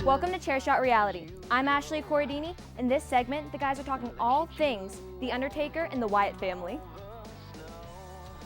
Welcome to Chairshot Reality. I'm Ashley Corradini. In this segment, the guys are talking all things The Undertaker and the Wyatt family.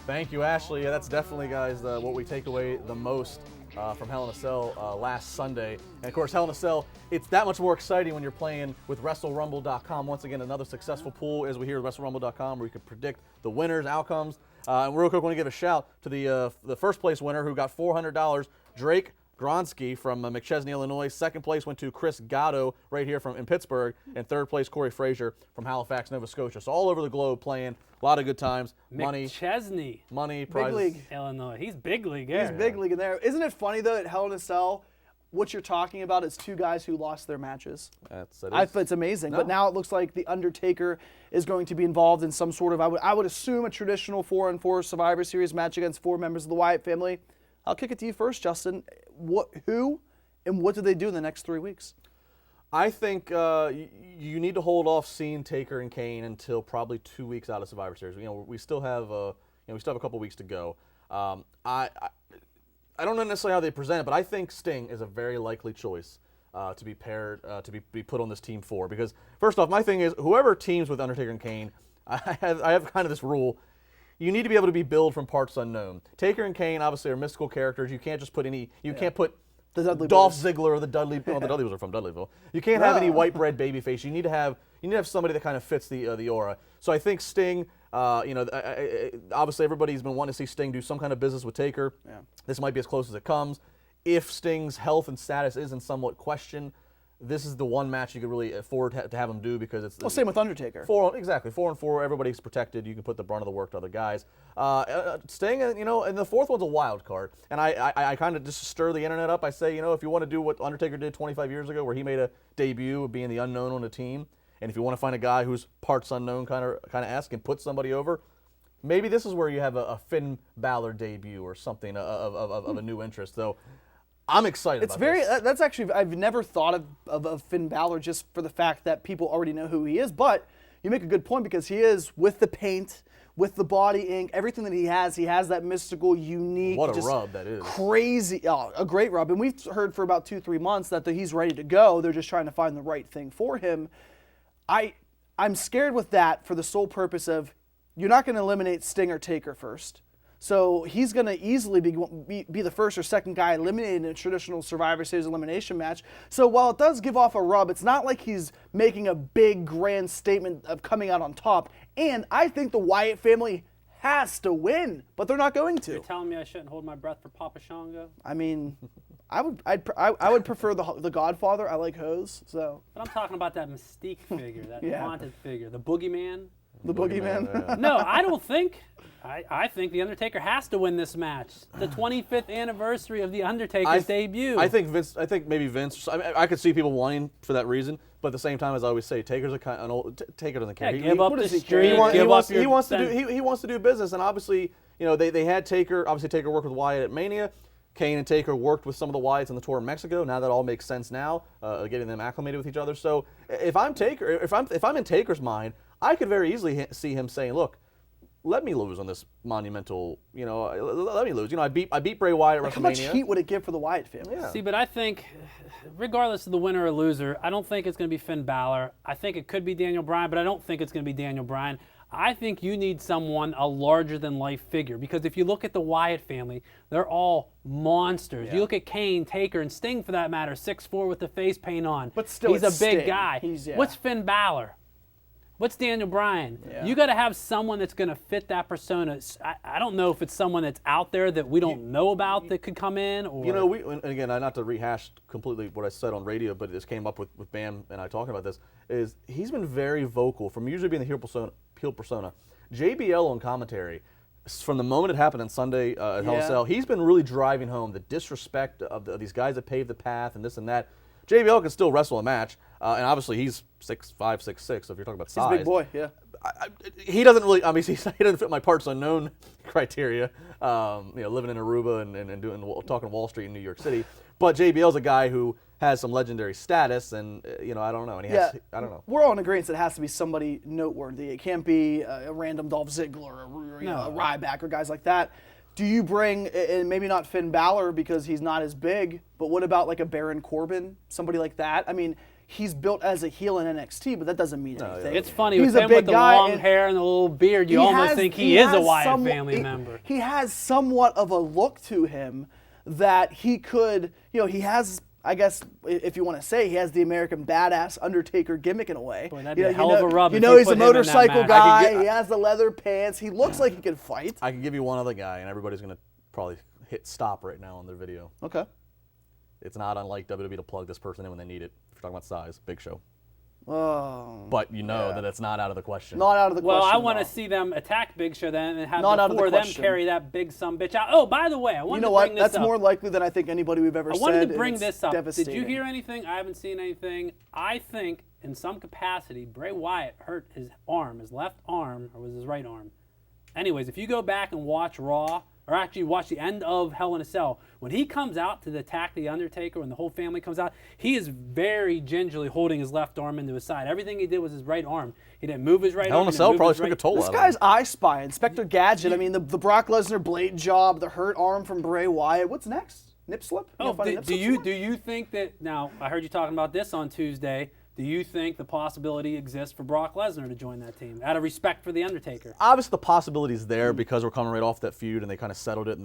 Thank you, Ashley. Yeah, that's definitely, guys, what we take away the most from Hell in a Cell last Sunday. And, of course, Hell in a Cell, it's that much more exciting when you're playing with WrestleRumble.com. Once again, another successful pool, as we hear, at WrestleRumble.com, where you can predict the winners, outcomes. And real quick, I want to give a shout to the first place winner who got $400, Drake Gronsky from McChesney, Illinois. Second place went to Chris Gatto right here in Pittsburgh. And third place, Corey Frazier from Halifax, Nova Scotia. So all over the globe playing. A lot of good times. McChesney. Money, Big prizes. league. Illinois. He's big league. Yeah. He's big league in there. Isn't it funny, though, at Hell in a Cell, what you're talking about is two guys who lost their matches? It's amazing. No. But now it looks like The Undertaker is going to be involved in some sort of, I would assume, a traditional 4-on-4 Survivor Series match against 4 members of the Wyatt family. I'll kick it to you first, Justin. Who and what do they do in the next 3 weeks? I think you need to hold off seeing Taker and Kane until probably 2 weeks out of Survivor Series. We still have a couple weeks to go. I don't know necessarily how they present it, but I think Sting is a very likely choice to be paired to be put on this team for. Because first off, my thing is whoever teams with Undertaker and Kane, I have kind of this rule. You need to be able to be billed from parts unknown. Taker and Kane obviously are mystical characters. You can't just put can't put the Dudley Dolph Boys. Ziggler or the Dudley. Well, the Dudleys are from Dudleyville. You can't have any white bread babyface. You need to have somebody that kind of fits the aura. So I think Sting. Obviously everybody's been wanting to see Sting do some kind of business with Taker. Yeah. This might be as close as it comes. If Sting's health and status is in somewhat question, this is the one match you could really afford to have him do because it's. Well, same with Undertaker. 4-on-4, everybody's protected. You can put the brunt of the work to other guys. Sting, and the fourth one's a wild card. And I kind of just stir the internet up. I say, if you want to do what Undertaker did 25 years ago, where he made a debut of being the unknown on the team, and if you want to find a guy who's parts unknown kind of ask and put somebody over, maybe this is where you have a Finn Balor debut or something of a new interest. Though. I'm excited about this. That's actually, I've never thought of Finn Balor just for the fact that people already know who he is, but you make a good point because he is, with the paint, with the body ink, everything that he has that mystical, unique, what a rub that is. Crazy, a great rub. And we've heard for about 2-3 months that he's ready to go. They're just trying to find the right thing for him. I'm scared with that for the sole purpose of you're not going to eliminate Sting or Taker first. So he's going to easily be the first or second guy eliminated in a traditional Survivor Series elimination match. So while it does give off a rub, it's not like he's making a big grand statement of coming out on top. And I think the Wyatt family has to win, but they're not going to. You're telling me I shouldn't hold my breath for Papa Shango? I mean, I would prefer the Godfather. I like Hose. So. But I'm talking about that mystique figure, that haunted figure, the boogeyman. The boogeyman? Yeah. No, I don't think. I think The Undertaker has to win this match. The 25th anniversary of The Undertaker's debut. I think maybe Vince. I could see people wanting for that reason, but at the same time, as I always say, Taker's Taker doesn't care. Give up the streak. He wants to do business, and obviously, they had Taker. Obviously, Taker worked with Wyatt at Mania. Kane and Taker worked with some of the Wyatts on the tour in Mexico. Now that all makes sense now, getting them acclimated with each other. So if I'm in Taker's mind, I could very easily see him saying, "Look, let me lose on this monumental. Let me lose. I beat Bray Wyatt at WrestleMania." How much heat would it give for the Wyatt family? Yeah. See, but I think, regardless of the winner or loser, I don't think it's going to be Finn Balor. I think it could be Daniel Bryan, but I don't think it's going to be Daniel Bryan. I think you need someone, a larger-than-life figure, because if you look at the Wyatt family, they're all monsters. Yeah. You look at Kane, Taker, and Sting, for that matter, 6'4" with the face paint on. But still, he's a big Sting. guy. What's Finn Balor? What's Daniel Bryan? Yeah. You got to have someone that's going to fit that persona. I don't know if it's someone that's out there that we don't know about that could come in. Or and again, not to rehash completely what I said on radio, but this came up with Bam and I talking about this, is he's been very vocal from usually being the heel persona. JBL on commentary, from the moment it happened on Sunday at Hell in a Cell, he's been really driving home the disrespect of these guys that paved the path and this and that. JBL can still wrestle a match, and obviously he's 6'5", 6'6", so if you're talking about size. He's a big boy, yeah. He doesn't really, he doesn't fit my parts unknown criteria, living in Aruba and talking Wall Street in New York City. But JBL's a guy who has some legendary status, and I don't know. And I don't know. We're all in agreement that it has to be somebody noteworthy. It can't be a random Dolph Ziggler or a Ryback or guys like that. Do you bring, and maybe not Finn Balor because he's not as big, but what about like a Baron Corbin, somebody like that? I mean, he's built as a heel in NXT, but that doesn't mean anything. It's funny, He's with a him big with the guy, long and hair and the little beard, you almost think he is a Wyatt family member. He has somewhat of a look to him that he could, he has, I guess, if you want to say, he has the American Badass Undertaker gimmick in a way. Boy, that'd be a hell of a rub. You if know, you he's put a him in that motorcycle match. guy. He has the leather pants. He looks like he can fight. I can give you one other guy, and everybody's going to probably hit stop right now on their video. Okay. It's not unlike WWE to plug this person in when they need it. If you're talking about size, Big Show. Oh. But you know that it's not out of the question. Not out of the question. Well, I want to no. see them attack Big Show then and have Not out of the before them question. carry that big sumbitch out. Oh, by the way, I wanted You know to what? bring this That's up. more likely than I think anybody we've ever I said. wanted to and bring it's this up. Did you devastating. hear anything? I haven't seen anything. I think in some capacity, Bray Wyatt hurt his arm, his left arm, or was his right arm? Anyways, if you go back and watch Raw, or actually watch the end of Hell in a Cell, when he comes out to attack The Undertaker, when the whole family comes out, he is very gingerly holding his left arm into his side. Everything he did was his right arm. He didn't move his right Hell arm. in a he didn't Cell move probably his took a right- toll This out guy's of him. I Spy, Inspector Gadget. I mean, the Brock Lesnar blade job, the hurt arm from Bray Wyatt. What's next? Nip slip? You Oh, gonna find a do nip slip you somewhere? do you think that now? I heard you talking about this on Tuesday. Do you think the possibility exists for Brock Lesnar to join that team out of respect for the Undertaker? Obviously, the possibility's there because we're coming right off that feud, and they kind of settled it, and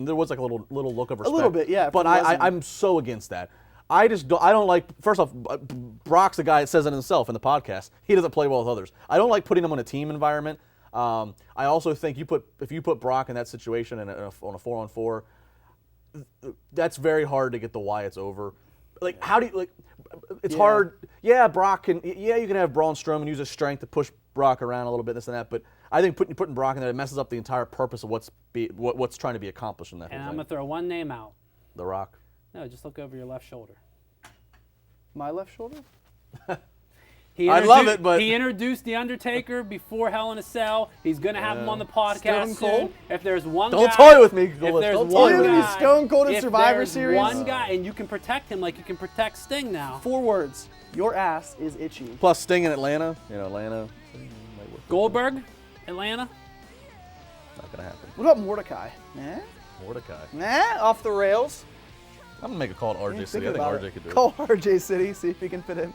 there was like a little look of respect. little bit, yeah, But from Lesnar. I'm so against that. I don't like. First off, Brock's the guy that says it himself in the podcast. He doesn't play well with others. I don't like putting him on a team environment. I also think if you put Brock in that situation on a 4-on-4, that's very hard to get the Wyatts over. Like, how do you like? It's hard. Yeah, Brock can. Yeah, you can have Braun Strowman use his strength to push Brock around a little bit, this and that. But I think putting Brock in there, it messes up the entire purpose of what's trying to be accomplished in that And whole I'm thing. gonna throw one name out. The Rock. No, just look over your left shoulder. My left shoulder? I love it, but he introduced the Undertaker before Hell in a Cell. He's gonna have him on the podcast Stone Cold? soon. If there's one Don't guy, toy with me, if Goliath. there's Don't one toy with me. guy, Stone Cold in if Survivor there's Series? one guy, and you can protect him like you can protect Sting now. 4 words. Your ass is itchy. plus Sting in Atlanta. Atlanta. Goldberg, Atlanta. Not gonna happen. What about Mordecai? Nah? Mordecai. Nah? Off the rails? I'm gonna make a call to RJ City. I think Thinking about RJ it. could do it. Call RJ City, see if he can fit in.